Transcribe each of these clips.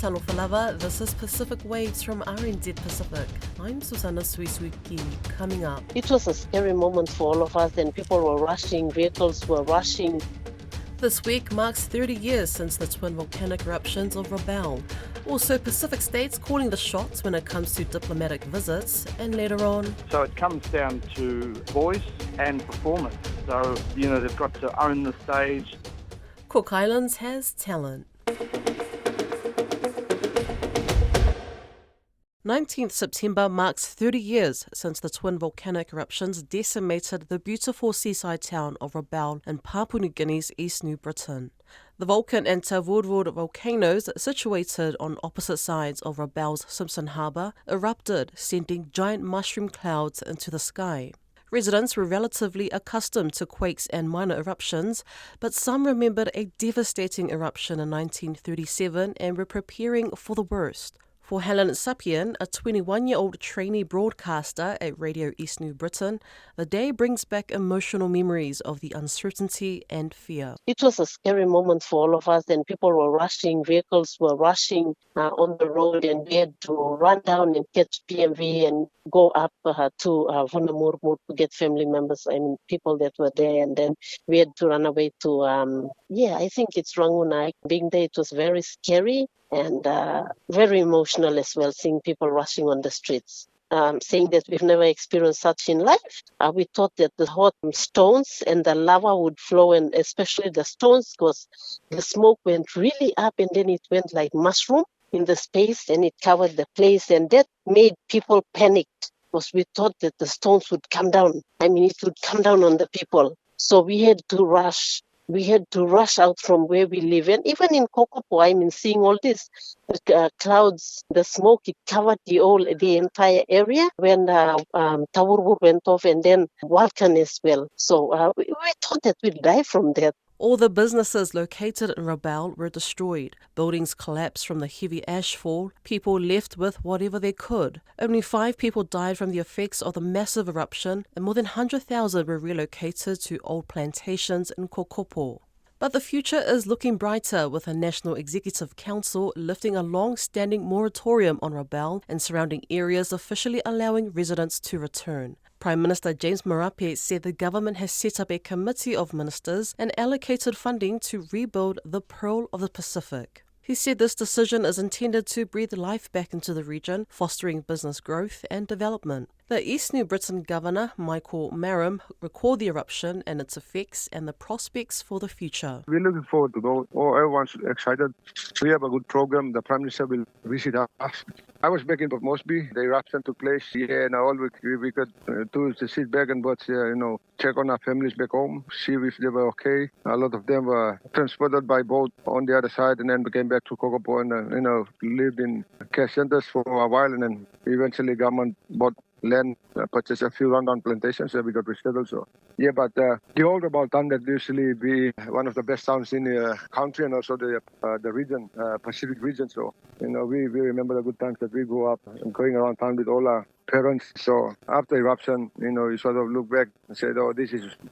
Talofa lava, this is Pacific Waves from RNZ Pacific. I'm Susanna Suisuiki. Coming up. It was a scary moment for all of us, and people were rushing, vehicles were rushing. This week marks 30 years since the twin volcanic eruptions of Rabaul. Also, Pacific states calling the shots when it comes to diplomatic visits, and later on... So it comes down to voice and performance. So, they've got to own the stage. Cook Islands has talent. 19th September marks 30 years since the twin volcanic eruptions decimated the beautiful seaside town of Rabaul in Papua New Guinea's East New Britain. The Vulcan and Tavurvud volcanoes, situated on opposite sides of Rabaul's Simpson Harbour, erupted, sending giant mushroom clouds into the sky. Residents were relatively accustomed to quakes and minor eruptions, but some remembered a devastating eruption in 1937 and were preparing for the worst. For Helen Sapien, a 21-year-old trainee broadcaster at Radio East New Britain, the day brings back emotional memories of the uncertainty and fear. It was a scary moment for all of us, and people were rushing, vehicles were rushing on the road, and we had to run down and catch PMV and go up to Vonamurmur to get family members, people that were there, and then we had to run away to, I think it's Rangunai. Being there, it was very scary and very emotional as well, seeing people rushing on the streets. Saying that we've never experienced such in life. We thought that the hot stones and the lava would flow, and especially the stones, because the smoke went really up and then it went like mushroom in the space and it covered the place, and that made people panic because we thought that the stones would come down. It would come down on the people. So we had to rush. We had to rush out from where we live. And even in Kokopo, seeing all this clouds, the smoke, it covered the entire area when Tawurwur went off, and then Vulcan as well. So we thought that we'd die from that. All the businesses located in Rabaul were destroyed. Buildings collapsed from the heavy ashfall. People left with whatever they could. Only 5 people died from the effects of the massive eruption, and more than 100,000 were relocated to old plantations in Kokopo. But the future is looking brighter, with a National Executive Council lifting a long-standing moratorium on Rabaul and surrounding areas, officially allowing residents to return. Prime Minister James Marape said the government has set up a committee of ministers and allocated funding to rebuild the Pearl of the Pacific. He said this decision is intended to breathe life back into the region, fostering business growth and development. The East New Britain Governor, Michael Marum, recalled the eruption and its effects and the prospects for the future. We're looking forward to go. Everyone's excited. We have a good program. The Prime Minister will visit us. I was back in Port Moresby. The eruption took place. And all we could do is to sit back and watch, check on our families back home, see if they were okay. A lot of them were transported by boat on the other side and then came back to Kokopo and, lived in care centers for a while, and then eventually government bought land, purchased a few rundown plantations that we got resettled. So, but the old Rabaul town that usually be one of the best towns in the country and also the region, Pacific region. So, we remember the good times that we grew up and going around town with all our parents. So after eruption, you sort of look back and said,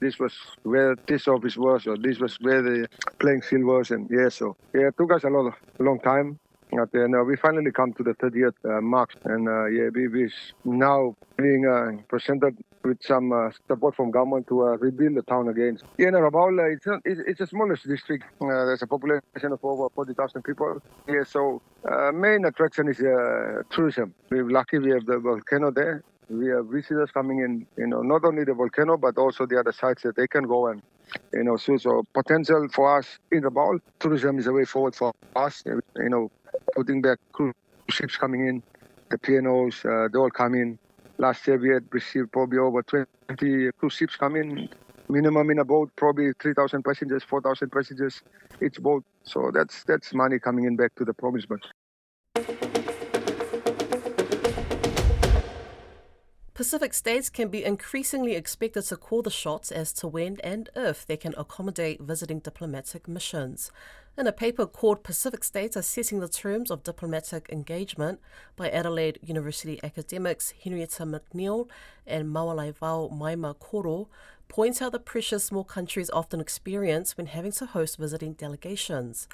this was where this office was, or this was where the playing field was, and it took us a long time. But we finally come to the 30th mark, and we now being presented with some support from government to rebuild the town again. Rabaul, it's the smallest district. There's a population of over 40,000 people. So main attraction is tourism. We're lucky we have the volcano there. We have visitors coming in, not only the volcano, but also the other sites that they can go and, so potential for us in Rabaul. Tourism is a way forward for us, putting back cruise ships coming in, the P&Os, they all come in. Last year we had received probably over 20 cruise ships come in, minimum in a boat, probably 3,000 passengers, 4,000 passengers each boat. So that's money coming in back to the province. Pacific states can be increasingly expected to call the shots as to when and if they can accommodate visiting diplomatic missions. In a paper called Pacific States Assessing the Terms of Diplomatic Engagement by Adelaide University academics Henrietta McNeil and Mawalaivao Maima Koro, points out the pressures small countries often experience when having to host visiting delegations.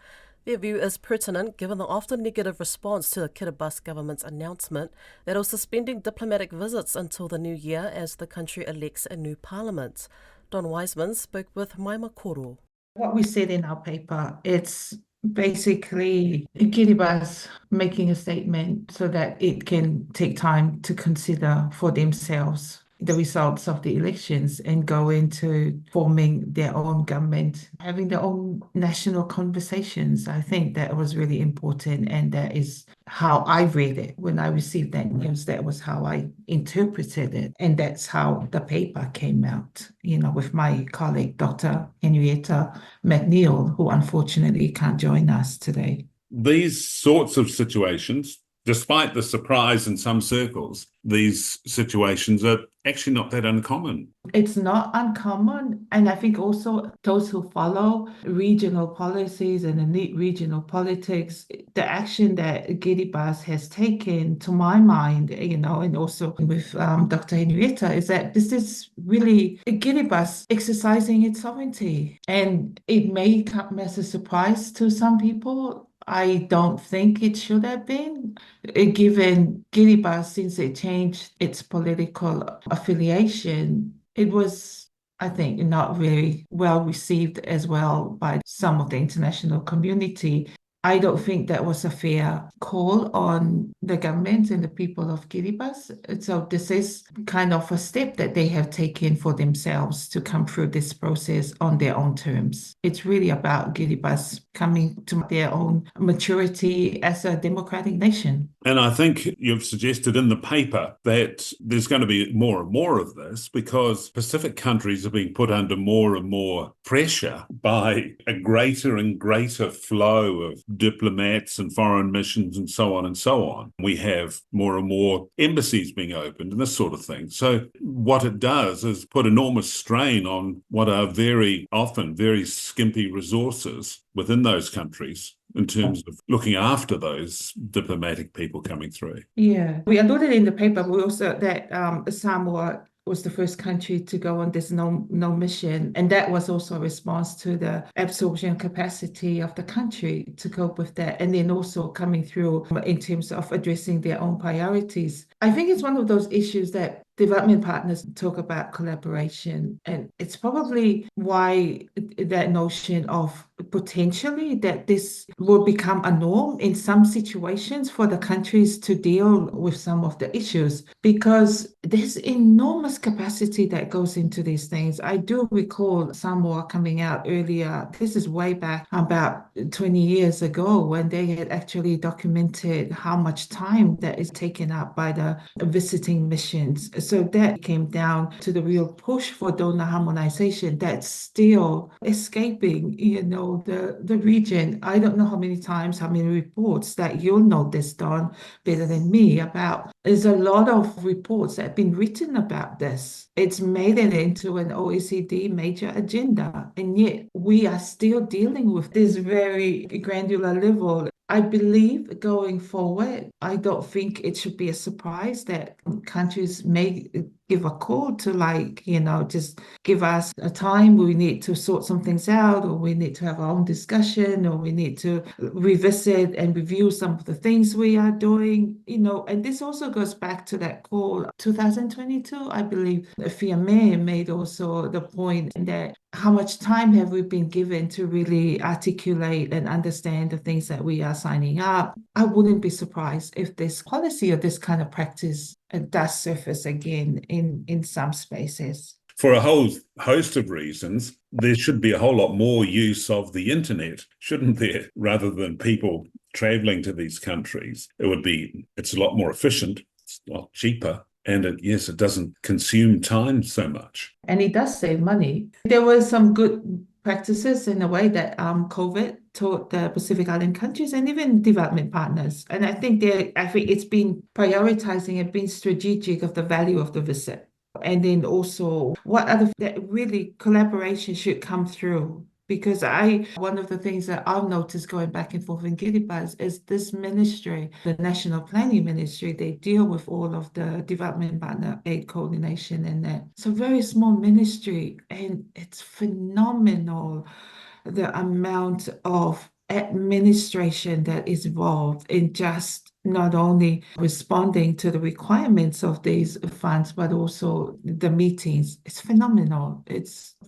Their view is pertinent given the often negative response to the Kiribati government's announcement that it was suspending diplomatic visits until the new year as the country elects a new parliament. Don Wiseman spoke with Maima Koro. What we said in our paper, it's basically Kiribati making a statement so that it can take time to consider for themselves the results of the elections and go into forming their own government, having their own national conversations. I think that was really important, and that is how I read it. When I received that news, that was how I interpreted it, and that's how the paper came out, with my colleague, Dr. Henrietta McNeil, who unfortunately can't join us today. These sorts of situations, despite the surprise in some circles, these situations are actually not that uncommon. It's not uncommon. And I think also those who follow regional policies and regional politics, the action that Kiribati has taken, to my mind, and also with Dr. Henrietta, is that this is really Kiribati exercising its sovereignty. And it may come as a surprise to some people. I don't think it should have been, given Kiribati, since it changed its political affiliation, it was, I think, not very well received as well by some of the international community. I don't think that was a fair call on the government and the people of Kiribati. So this is kind of a step that they have taken for themselves to come through this process on their own terms. It's really about Kiribati coming to their own maturity as a democratic nation. And I think you've suggested in the paper that there's going to be more and more of this because Pacific countries are being put under more and more pressure by a greater and greater flow of diplomats and foreign missions and so on and so on. We have more and more embassies being opened and this sort of thing. So what it does is put enormous strain on what are very often very skimpy resources within those countries in terms of looking after those diplomatic people coming through. Yeah, we alluded in the paper, we also that Samoa was the first country to go on this no mission. And that was also a response to the absorption capacity of the country to cope with that. And then also coming through in terms of addressing their own priorities. I think it's one of those issues that development partners talk about collaboration. And it's probably why that notion of potentially that this will become a norm in some situations for the countries to deal with some of the issues, because there's enormous capacity that goes into these things. I do recall Samoa coming out earlier. This is way back about 20 years ago when they had actually documented how much time that is taken up by the visiting missions. So that came down to the real push for donor harmonization that's still escaping, the region. I don't know how many times, how many reports that you'll know this, Don, better than me, about. There's a lot of reports that have been written about this. It's made it into an OECD major agenda, and yet we are still dealing with this very granular level. I believe going forward, I don't think it should be a surprise that countries may give a call to just give us a time. We need to sort some things out, or we need to have our own discussion, or we need to revisit and review some of the things we are doing, and this also goes back to that call 2022, I believe. Fiamé made also the point that how much time have we been given to really articulate and understand the things that we are signing up? I wouldn't be surprised if this policy or this kind of practice does surface again in some spaces. For a whole host of reasons, there should be a whole lot more use of the internet, shouldn't there? Rather than people traveling to these countries. It's a lot more efficient, it's a lot cheaper. And it doesn't consume time so much. And it does save money. There were some good practices in a way that COVID taught the Pacific Island countries and even development partners. And I think it's been prioritizing and being strategic of the value of the visit. And then also that really collaboration should come through. Because one of the things that I've noticed going back and forth in Kiribati is this ministry, the National Planning Ministry, they deal with all of the development partner aid coordination and that. It's a very small ministry, and it's phenomenal the amount of administration that is involved in just not only responding to the requirements of these funds, but also the meetings. It's phenomenal.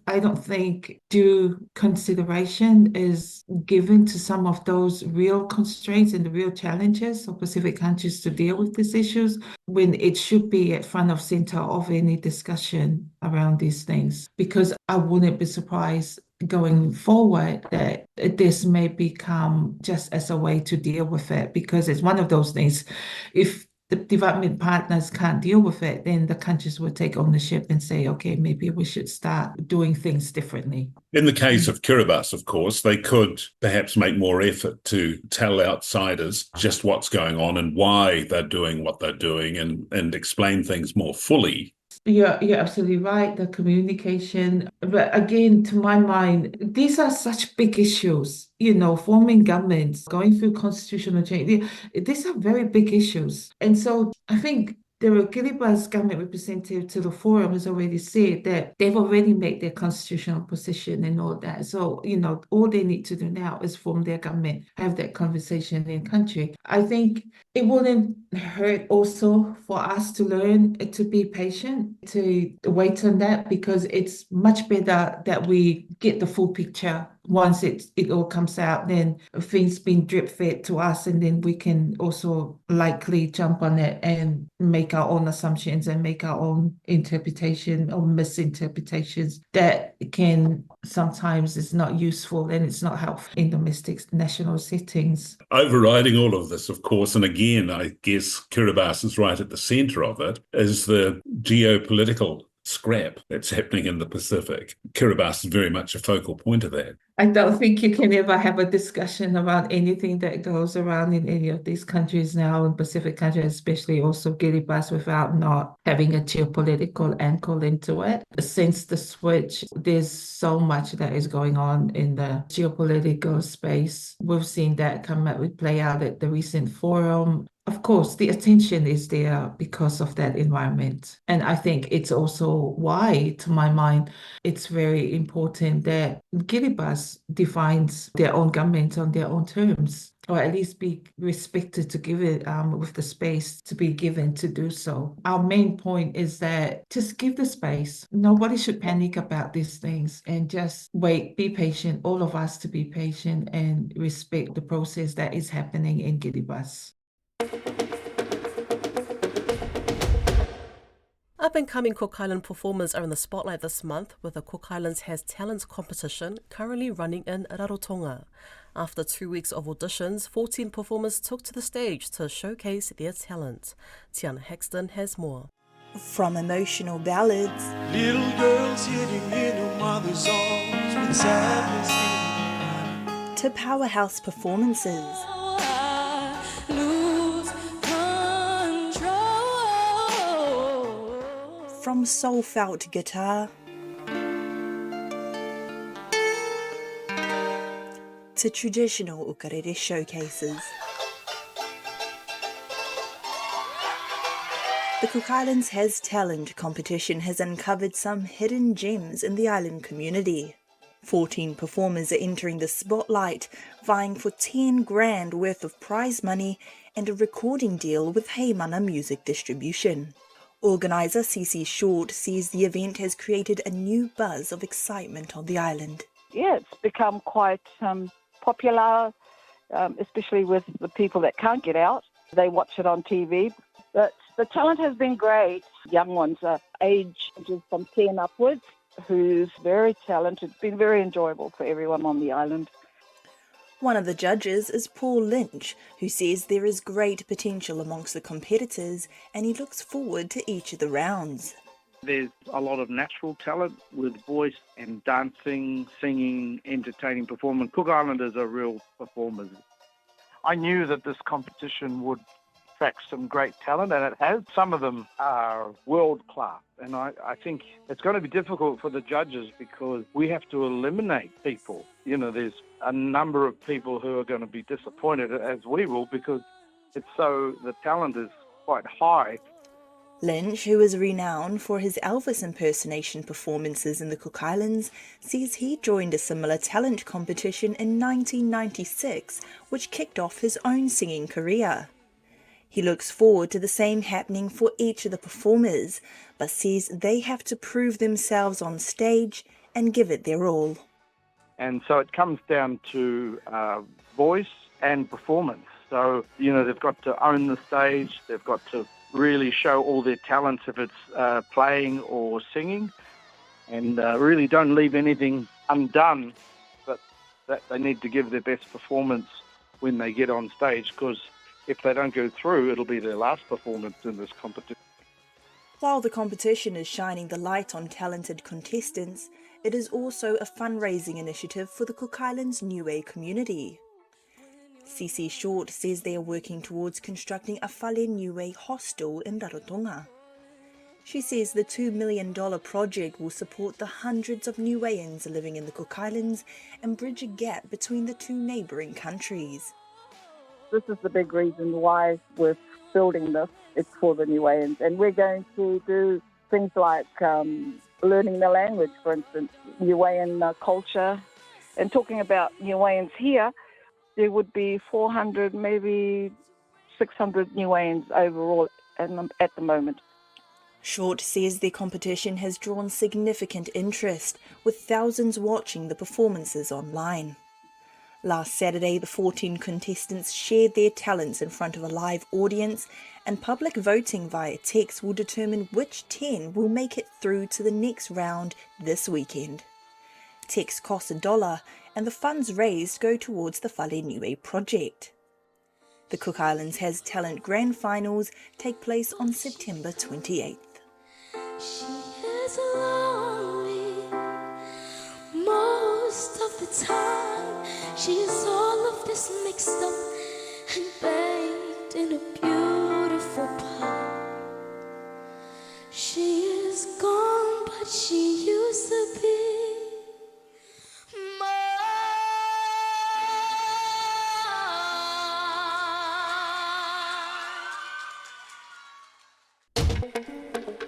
I don't think due consideration is given to some of those real constraints and the real challenges of Pacific countries to deal with these issues, when it should be at front of center of any discussion around these things. Because I wouldn't be surprised going forward that this may become just as a way to deal with it, because it's one of those things. If the development partners can't deal with it, then the countries will take ownership and say, okay, maybe we should start doing things differently. In the case of Kiribati, of course, they could perhaps make more effort to tell outsiders just what's going on and why they're doing what they're doing, and explain things more fully. You're absolutely right, the communication. But again, to my mind, these are such big issues, forming governments, going through constitutional change. These are very big issues. And so I think the Kiribati government representative to the forum has already said that they've already made their constitutional position and all that. So, all they need to do now is form their government, have that conversation in country. I think it wouldn't hurt also for us to learn to be patient, to wait on that, because it's much better that we get the full picture. Once it all comes out, then things being drip fed to us, and then we can also likely jump on it and make our own assumptions and make our own interpretation or misinterpretations that can sometimes is not useful and it's not helpful in domestic national settings. Overriding all of this, of course, and again, I guess Kiribati is right at the centre of it, is the geopolitical scrap that's happening in the Pacific. Kiribati is very much a focal point of that. I don't think you can ever have a discussion about anything that goes around in any of these countries now, in Pacific countries, especially also Kiribati, without not having a geopolitical angle into it. Since the switch, there's so much that is going on in the geopolitical space. We've seen that play out at the recent forum. Of course, the attention is there because of that environment. And I think it's also why, to my mind, it's very important that Kiribati defines their own government on their own terms, or at least be respected to give it with the space to be given to do so. Our main point is that just give the space. Nobody should panic about these things, and just wait, be patient, all of us to be patient and respect the process that is happening in Kiribati. Up-and-coming Cook Island performers are in the spotlight this month with the Cook Islands Has Talent competition currently running in Rarotonga. After 2 weeks of auditions, 14 performers took to the stage to showcase their talent. Tiana Hexton has more. From emotional ballads, little girls hiding in your mother's arms with sadness to powerhouse performances. From soul-felt guitar to traditional ukarere showcases. The Cook Islands Has Talent competition has uncovered some hidden gems in the island community. 14 performers are entering the spotlight, vying for 10 grand worth of prize money and a recording deal with Heimana Music Distribution. Organiser Cece Short says the event has created a new buzz of excitement on the island. Yeah, it's become quite popular, especially with the people that can't get out. They watch it on TV. But the talent has been great. Young ones are ages from 10 upwards, who's very talented. It's been very enjoyable for everyone on the island. One of the judges is Paul Lynch, who says there is great potential amongst the competitors and he looks forward to each of the rounds. There's a lot of natural talent with voice and dancing, singing, entertaining performance. Cook Islanders are real performers. I knew that this competition would attract some great talent, and it has. Some of them are world-class, and I think it's going to be difficult for the judges because we have to eliminate people. There's a number of people who are going to be disappointed, as we will, because the talent is quite high. Lynch, who is renowned for his Elvis impersonation performances in the Cook Islands, says he joined a similar talent competition in 1996, which kicked off his own singing career. He looks forward to the same happening for each of the performers, but says they have to prove themselves on stage and give it their all. And so it comes down to voice and performance. So, they've got to own the stage, they've got to really show all their talents if it's playing or singing, and really don't leave anything undone, but that they need to give their best performance when they get on stage, because if they don't go through, it'll be their last performance in this competition. While the competition is shining the light on talented contestants, it is also a fundraising initiative for the Cook Islands Niue community. CC Short says they are working towards constructing a Whale Niue hostel in Rarotonga. She says the $2 million project will support the hundreds of Niueans living in the Cook Islands and bridge a gap between the two neighbouring countries. This is the big reason why we're building this. It's for the Niueans, and we're going to do things like learning the language, for instance, Niuean culture. And talking about Niueans here, there would be 400, maybe 600 Niueans overall at the moment. Short says their competition has drawn significant interest, with thousands watching the performances online. Last Saturday, the 14 contestants shared their talents in front of a live audience, and public voting via text will determine which 10 will make it through to the next round this weekend. Text costs $1, and the funds raised go towards the Whale Niue project. The Cook Islands Has Talent Grand Finals take place on September 28th. She is lonely most of the time. She is all of this mixed up and baked in a beautiful pot. She is gone, but she used to be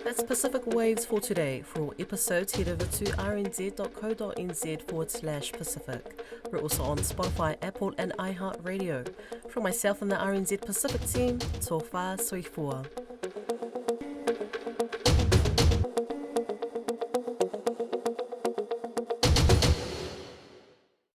That's Pacific Waves for today. For all episodes, head over to rnz.co.nz/Pacific. We're also on Spotify, Apple and iHeartRadio. From myself and the RNZ Pacific team, tō whā soifua.